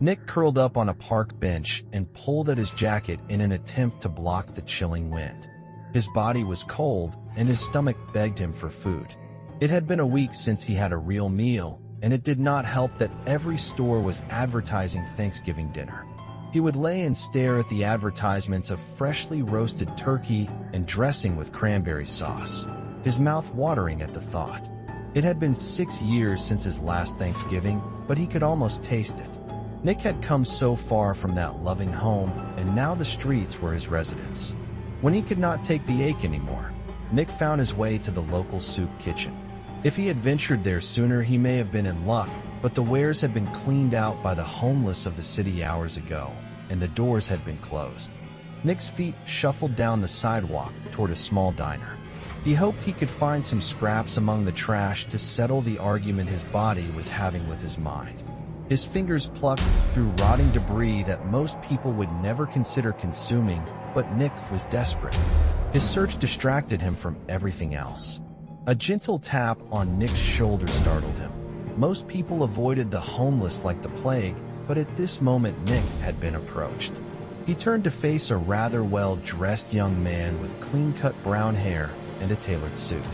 Nick curled up on a park bench and pulled at his jacket in an attempt to block the chilling wind. His body was cold, and his stomach begged him for food. It had been a week since he had a real meal, and it did not help that every store was advertising Thanksgiving dinner. He would lay and stare at the advertisements of freshly roasted turkey and dressing with cranberry sauce, his mouth watering at the thought. It had been 6 years since his last Thanksgiving, but he could almost taste it. Nick had come so far from that loving home, and now the streets were his residence. When he could not take the ache anymore, Nick found his way to the local soup kitchen. If he had ventured there sooner, he may have been in luck, but the wares had been cleaned out by the homeless of the city hours ago, and the doors had been closed. Nick's feet shuffled down the sidewalk toward a small diner. He hoped he could find some scraps among the trash to settle the argument his body was having with his mind. His fingers plucked through rotting debris that most people would never consider consuming, but Nick was desperate. His search distracted him from everything else. A gentle tap on Nick's shoulder startled him. Most people avoided the homeless like the plague, but at this moment Nick had been approached. He turned to face a rather well-dressed young man with clean-cut brown hair and a tailored suit.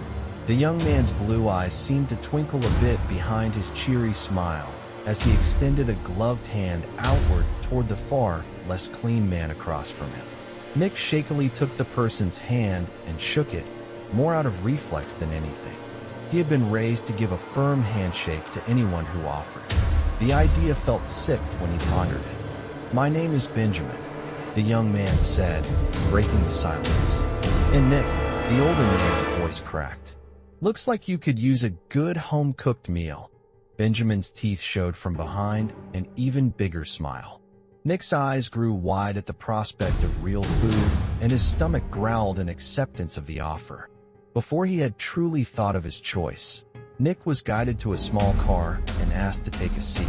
The young man's blue eyes seemed to twinkle a bit behind his cheery smile as he extended a gloved hand outward toward the far, less clean man across from him. Nick shakily took the person's hand and shook it, more out of reflex than anything. He had been raised to give a firm handshake to anyone who offered. The idea felt sick when he pondered it. "My name is Benjamin," the young man said, breaking the silence. And Nick, the older man's voice cracked. "Looks like you could use a good home-cooked meal." Benjamin's teeth showed from behind an even bigger smile. Nick's eyes grew wide at the prospect of real food, and his stomach growled in acceptance of the offer. Before he had truly thought of his choice, Nick was guided to a small car and asked to take a seat.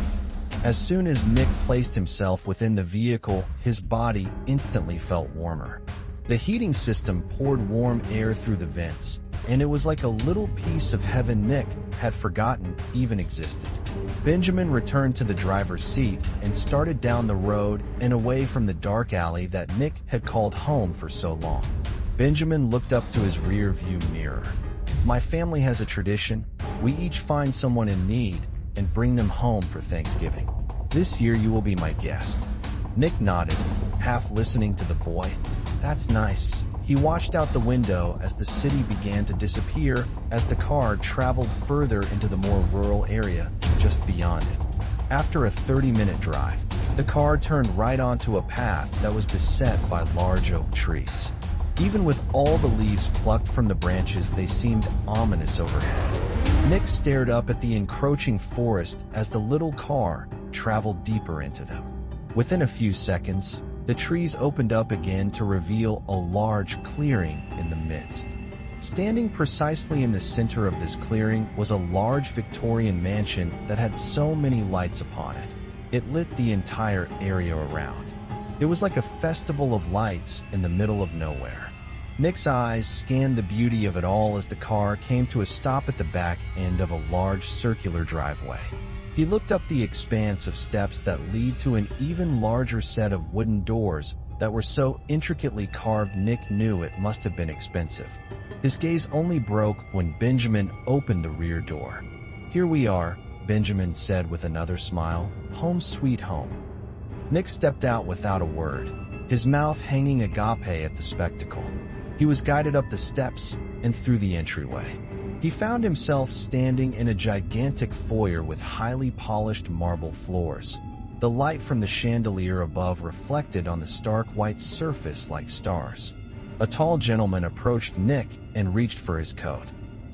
As soon as Nick placed himself within the vehicle, his body instantly felt warmer. The heating system poured warm air through the vents, and it was like a little piece of heaven Nick had forgotten even existed. Benjamin returned to the driver's seat and started down the road and away from the dark alley that Nick had called home for so long. Benjamin looked up to his rear-view mirror. "My family has a tradition. We each find someone in need and bring them home for Thanksgiving. This year you will be my guest." Nick nodded, half listening to the boy. "That's nice." He watched out the window as the city began to disappear as the car traveled further into the more rural area just beyond it. After a 30-minute drive, the car turned right onto a path that was beset by large oak trees. Even with all the leaves plucked from the branches, they seemed ominous overhead. Nick stared up at the encroaching forest as the little car traveled deeper into them. Within a few seconds, the trees opened up again to reveal a large clearing in the midst. Standing precisely in the center of this clearing was a large Victorian mansion that had so many lights upon it. It lit the entire area around. It was like a festival of lights in the middle of nowhere. Nick's eyes scanned the beauty of it all as the car came to a stop at the back end of a large circular driveway. He looked up the expanse of steps that lead to an even larger set of wooden doors that were so intricately carved Nick knew it must have been expensive. His gaze only broke when Benjamin opened the rear door. "Here we are," Benjamin said with another smile. "Home sweet home." Nick stepped out without a word, his mouth hanging agape at the spectacle. He was guided up the steps and through the entryway. He found himself standing in a gigantic foyer with highly polished marble floors. The light from the chandelier above reflected on the stark white surface like stars. A tall gentleman approached Nick and reached for his coat.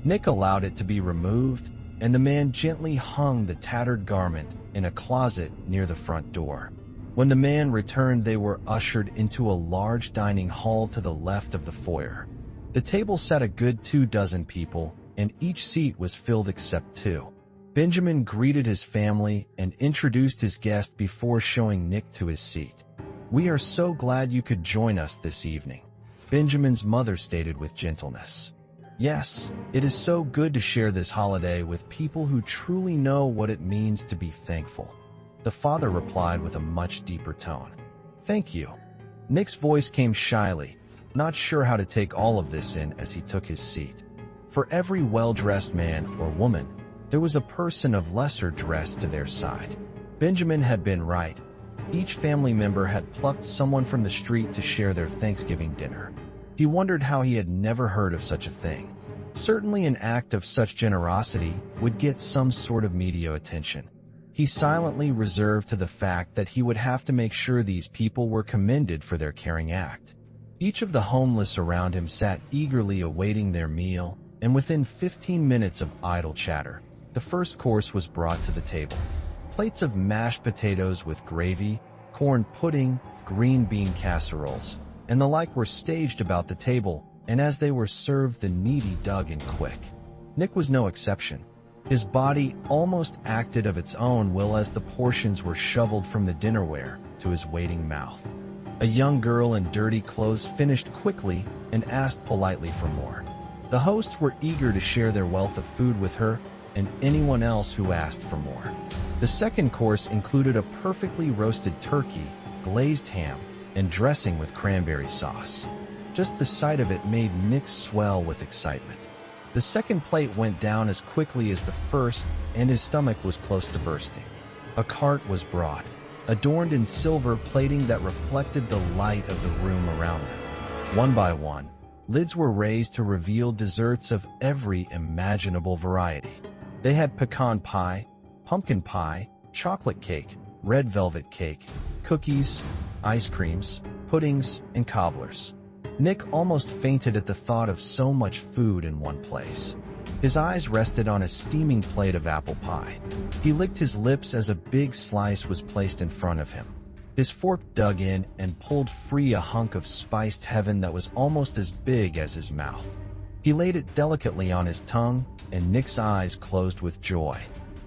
Nick allowed it to be removed, and the man gently hung the tattered garment in a closet near the front door. When the man returned, they were ushered into a large dining hall to the left of the foyer. The table sat a good 24 people, and each seat was filled except 2. Benjamin greeted his family and introduced his guest before showing Nick to his seat. "We are so glad you could join us this evening," Benjamin's mother stated with gentleness. "Yes, it is so good to share this holiday with people who truly know what it means to be thankful." the father replied with a much deeper tone. "Thank you." Nick's voice came shyly, not sure how to take all of this in as he took his seat. For every well-dressed man or woman, there was a person of lesser dress to their side. Benjamin had been right. Each family member had plucked someone from the street to share their Thanksgiving dinner. He wondered how he had never heard of such a thing. Certainly an act of such generosity would get some sort of media attention. He silently reserved to the fact that he would have to make sure these people were commended for their caring act. Each of the homeless around him sat eagerly awaiting their meal, and within 15 minutes of idle chatter, the first course was brought to the table. Plates of mashed potatoes with gravy, corn pudding, green bean casseroles, and the like were staged about the table, and as they were served, the needy dug in quick. Nick was no exception. His body almost acted of its own will as the portions were shoveled from the dinnerware to his waiting mouth. A young girl in dirty clothes finished quickly and asked politely for more. The hosts were eager to share their wealth of food with her and anyone else who asked for more. The second course included a perfectly roasted turkey, glazed ham, and dressing with cranberry sauce. Just the sight of it made Nick swell with excitement. The second plate went down as quickly as the first, and his stomach was close to bursting. A cart was brought, adorned in silver plating that reflected the light of the room around them. One by one, lids were raised to reveal desserts of every imaginable variety. They had pecan pie, pumpkin pie, chocolate cake, red velvet cake, cookies, ice creams, puddings, and cobblers. Nick almost fainted at the thought of so much food in one place. His eyes rested on a steaming plate of apple pie. He licked his lips as a big slice was placed in front of him. His fork dug in and pulled free a hunk of spiced heaven that was almost as big as his mouth. He laid it delicately on his tongue, and Nick's eyes closed with joy.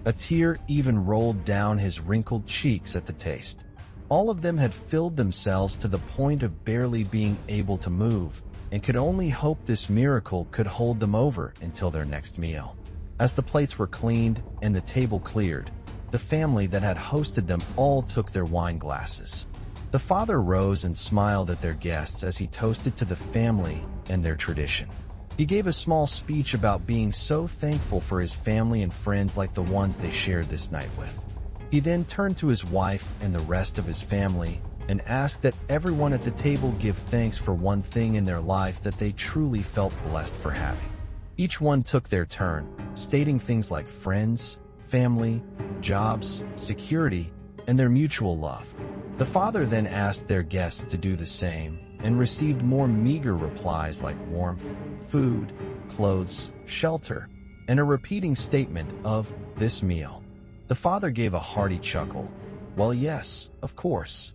A tear even rolled down his wrinkled cheeks at the taste. All of them had filled themselves to the point of barely being able to move, and could only hope this miracle could hold them over until their next meal. As the plates were cleaned and the table cleared, the family that had hosted them all took their wine glasses. The father rose and smiled at their guests as he toasted to the family and their tradition. He gave a small speech about being so thankful for his family and friends like the ones they shared this night with. He then turned to his wife and the rest of his family and asked that everyone at the table give thanks for one thing in their life that they truly felt blessed for having. Each one took their turn, stating things like friends, family, jobs, security, and their mutual love. The father then asked their guests to do the same and received more meager replies like warmth, food, clothes, shelter, and a repeating statement of this meal. The father gave a hearty chuckle. "Well, yes, of course.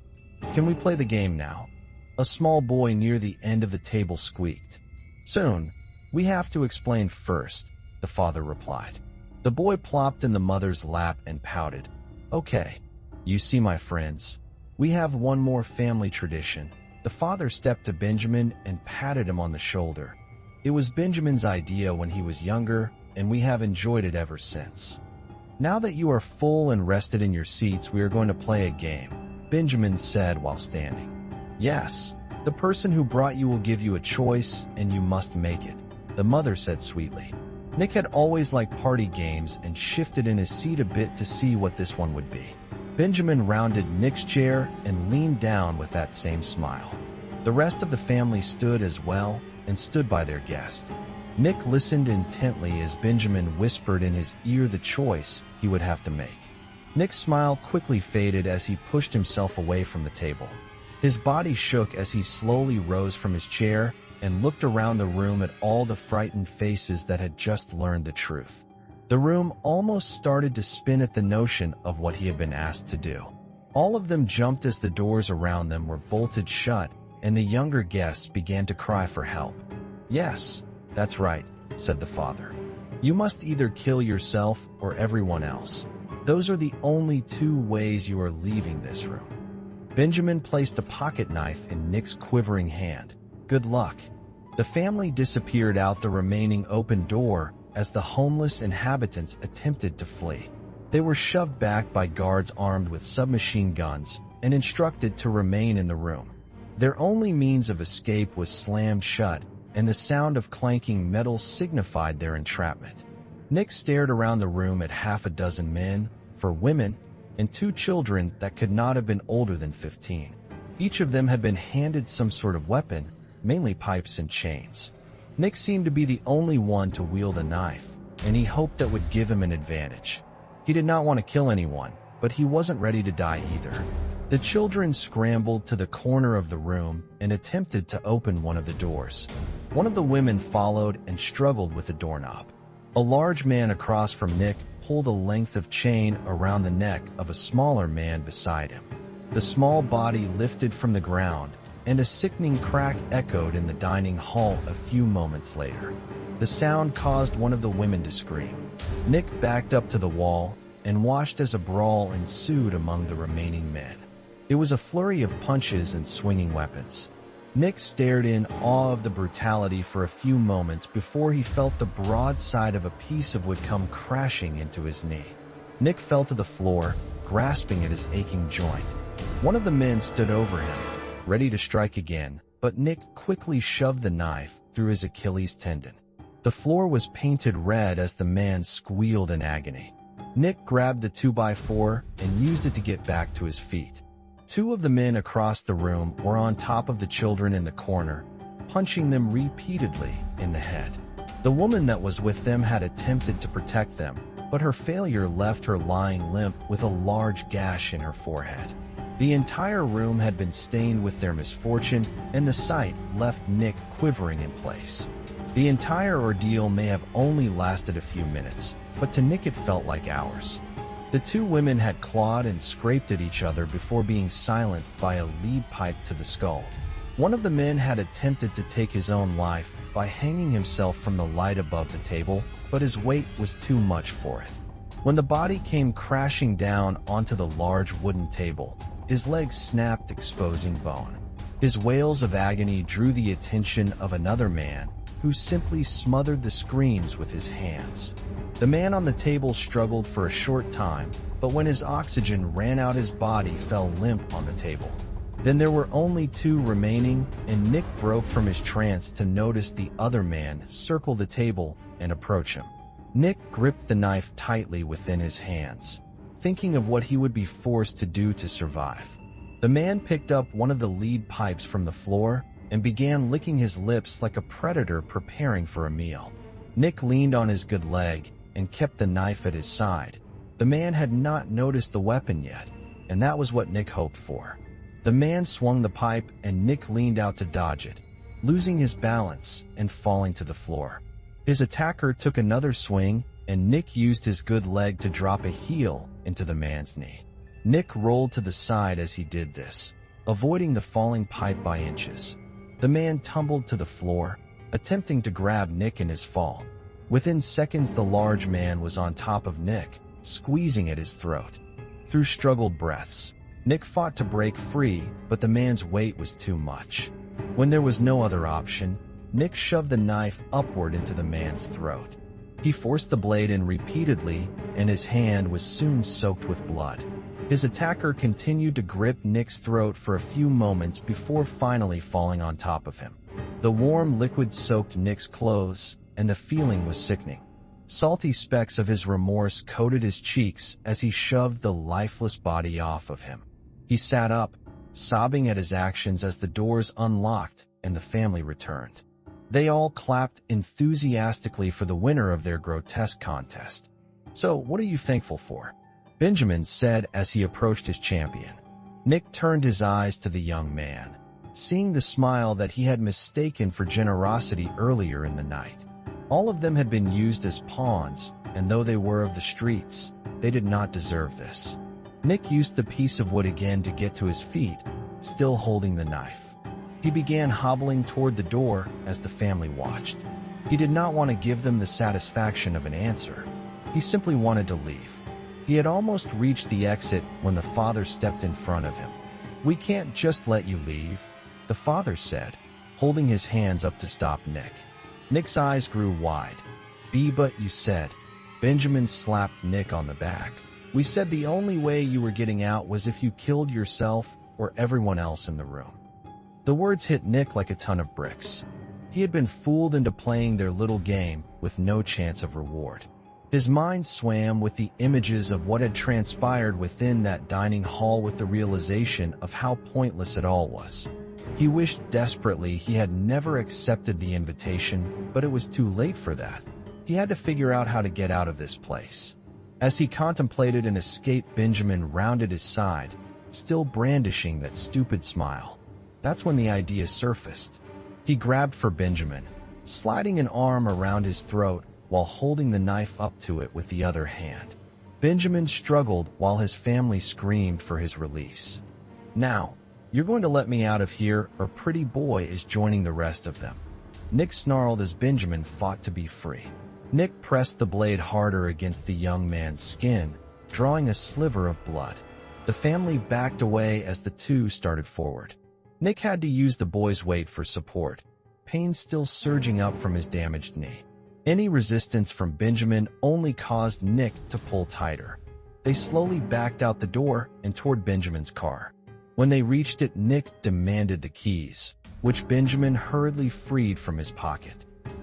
Can we play the game now?" A small boy near the end of the table squeaked. "Soon. We have to explain first," the father replied. The boy plopped in the mother's lap and pouted. "Okay. You see, my friends, we have one more family tradition." The father stepped to Benjamin and patted him on the shoulder. "It was Benjamin's idea when he was younger, and we have enjoyed it ever since. Now that you are full and rested in your seats, we are going to play a game," Benjamin said while standing. "Yes, the person who brought you will give you a choice, and you must make it," the mother said sweetly. Nick had always liked party games and shifted in his seat a bit to see what this one would be. Benjamin rounded Nick's chair and leaned down with that same smile. The rest of the family stood as well and stood by their guest. Nick listened intently as Benjamin whispered in his ear the choice he would have to make. Nick's smile quickly faded as he pushed himself away from the table. His body shook as he slowly rose from his chair and looked around the room at all the frightened faces that had just learned the truth. The room almost started to spin at the notion of what he had been asked to do. All of them jumped as the doors around them were bolted shut, and the younger guests began to cry for help. "Yes, that's right," said the father. "You must either kill yourself or everyone else. Those are the only two ways you are leaving this room." Benjamin placed a pocket knife in Nick's quivering hand. "Good luck." The family disappeared out the remaining open door as the homeless inhabitants attempted to flee. They were shoved back by guards armed with submachine guns and instructed to remain in the room. Their only means of escape was slammed shut, and the sound of clanking metal signified their entrapment. Nick stared around the room at half a dozen men, 4 women, and 2 children that could not have been older than 15. Each of them had been handed some sort of weapon, mainly pipes and chains. Nick seemed to be the only one to wield a knife, and he hoped that would give him an advantage. He did not want to kill anyone, but he wasn't ready to die either. The children scrambled to the corner of the room and attempted to open one of the doors. One of the women followed and struggled with the doorknob. A large man across from Nick pulled a length of chain around the neck of a smaller man beside him. The small body lifted from the ground, and a sickening crack echoed in the dining hall a few moments later. The sound caused one of the women to scream. Nick backed up to the wall and watched as a brawl ensued among the remaining men. It was a flurry of punches and swinging weapons. Nick stared in awe of the brutality for a few moments before he felt the broadside of a piece of wood come crashing into his knee. Nick fell to the floor, grasping at his aching joint. One of the men stood over him, ready to strike again, but Nick quickly shoved the knife through his Achilles tendon. The floor was painted red as the man squealed in agony. Nick grabbed the 2x4 and used it to get back to his feet. 2 of the men across the room were on top of the children in the corner, punching them repeatedly in the head. The woman that was with them had attempted to protect them, but her failure left her lying limp with a large gash in her forehead. The entire room had been stained with their misfortune, and the sight left Nick quivering in place. The entire ordeal may have only lasted a few minutes, but to Nick it felt like hours. The 2 women had clawed and scraped at each other before being silenced by a lead pipe to the skull. One of the men had attempted to take his own life by hanging himself from the light above the table, but his weight was too much for it. When the body came crashing down onto the large wooden table, his legs snapped, exposing bone. His wails of agony drew the attention of another man, who simply smothered the screams with his hands. The man on the table struggled for a short time, but when his oxygen ran out, his body fell limp on the table. Then there were only 2 remaining, and Nick broke from his trance to notice the other man circle the table and approach him. Nick gripped the knife tightly within his hands, thinking of what he would be forced to do to survive. The man picked up one of the lead pipes from the floor and began licking his lips like a predator preparing for a meal. Nick leaned on his good leg and kept the knife at his side. The man had not noticed the weapon yet, and that was what Nick hoped for. The man swung the pipe and Nick leaned out to dodge it, losing his balance and falling to the floor. His attacker took another swing, and Nick used his good leg to drop a heel into the man's knee. Nick rolled to the side as he did this, avoiding the falling pipe by inches. The man tumbled to the floor, attempting to grab Nick in his fall. Within seconds, the large man was on top of Nick, squeezing at his throat. Through struggled breaths, Nick fought to break free, but the man's weight was too much. When there was no other option, Nick shoved the knife upward into the man's throat. He forced the blade in repeatedly, and his hand was soon soaked with blood. His attacker continued to grip Nick's throat for a few moments before finally falling on top of him. The warm liquid soaked Nick's clothes, and the feeling was sickening. Salty specks of his remorse coated his cheeks as he shoved the lifeless body off of him. He sat up, sobbing at his actions as the doors unlocked and the family returned. They all clapped enthusiastically for the winner of their grotesque contest. "So, what are you thankful for?" Benjamin said as he approached his champion. Nick turned his eyes to the young man, seeing the smile that he had mistaken for generosity earlier in the night. All of them had been used as pawns, and though they were of the streets, they did not deserve this. Nick used the piece of wood again to get to his feet, still holding the knife. He began hobbling toward the door as the family watched. He did not want to give them the satisfaction of an answer. He simply wanted to leave. He had almost reached the exit when the father stepped in front of him. "We can't just let you leave," the father said, holding his hands up to stop Nick. Nick's eyes grew wide. "But you said." Benjamin slapped Nick on the back. We said the only way you were getting out was if you killed yourself or everyone else in the room." The words hit Nick like a ton of bricks. He had been fooled into playing their little game with no chance of reward. His mind swam with the images of what had transpired within that dining hall with the realization of how pointless it all was. He wished desperately he had never accepted the invitation, but it was too late for that. He had to figure out how to get out of this place. As he contemplated an escape, Benjamin rounded his side, still brandishing that stupid smile. That's when the idea surfaced. He grabbed for Benjamin, sliding an arm around his throat while holding the knife up to it with the other hand. Benjamin struggled while his family screamed for his release. "Now, you're going to let me out of here, or Pretty Boy is joining the rest of them." Nick snarled as Benjamin fought to be free. Nick pressed the blade harder against the young man's skin, drawing a sliver of blood. The family backed away as the two started forward. Nick had to use the boy's weight for support, pain still surging up from his damaged knee. Any resistance from Benjamin only caused Nick to pull tighter. They slowly backed out the door and toward Benjamin's car. When they reached it, Nick demanded the keys, which Benjamin hurriedly freed from his pocket.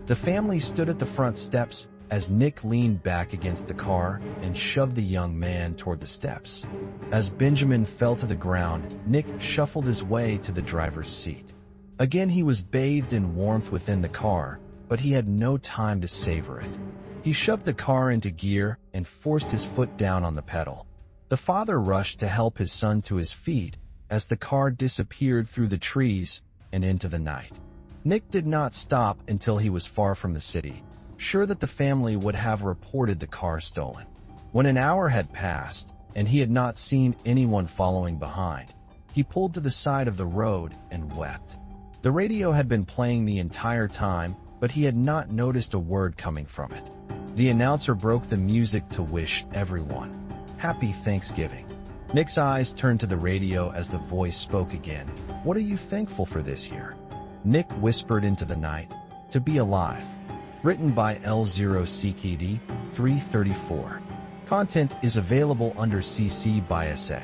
The family stood at the front steps as Nick leaned back against the car and shoved the young man toward the steps. As Benjamin fell to the ground, Nick shuffled his way to the driver's seat. Again, he was bathed in warmth within the car, but he had no time to savor it. He shoved the car into gear and forced his foot down on the pedal. The father rushed to help his son to his feet as the car disappeared through the trees and into the night. Nick did not stop until he was far from the city, sure that the family would have reported the car stolen. When an hour had passed and he had not seen anyone following behind, he pulled to the side of the road and wept. The radio had been playing the entire time, but he had not noticed a word coming from it. The announcer broke the music to wish everyone happy Thanksgiving. Nick's eyes turned to the radio as the voice spoke again. "What are you thankful for this year?" Nick whispered into the night, "To be alive." Written by L0CKD 334. Content is available under CC by SA.